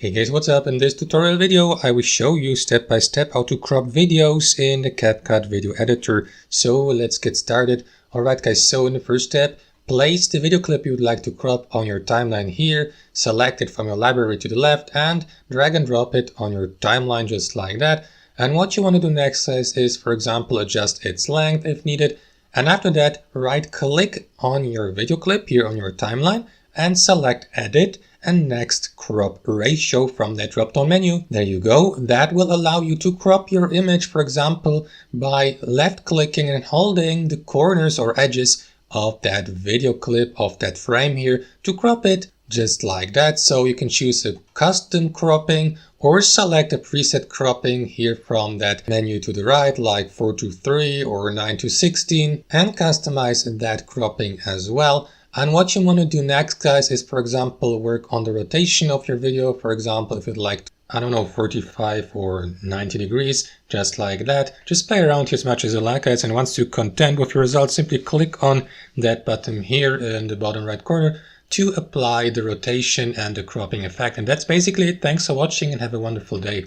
Hey guys, what's up? In this tutorial video I will show you step by step how to crop videos in the CapCut video editor. So let's get started. Alright guys, so in the first step, place the video clip you would like to crop on your timeline here, select it from your library to the left and drag and drop it on your timeline just like that. And what you want to do next is for example adjust its length if needed, and after that right click on your video clip here on your timeline and select edit and next crop ratio from that drop down menu. There you go. That will allow you to crop your image, for example, by left clicking and holding the corners or edges of that video clip of that frame here to crop it just like that. So you can choose a custom cropping or select a preset cropping here from that menu to the right, like 4:3 or 9:16, and customize that cropping as well. And what you want to do next, guys, is for example work on the rotation of your video. For example, if you'd like to, I don't know, 45 or 90 degrees, just like that. Just play around here as much as you like, guys, and once you're content with your results, simply click on that button here in the bottom right corner to apply the rotation and the cropping effect. And that's basically it. Thanks for watching and have a wonderful day.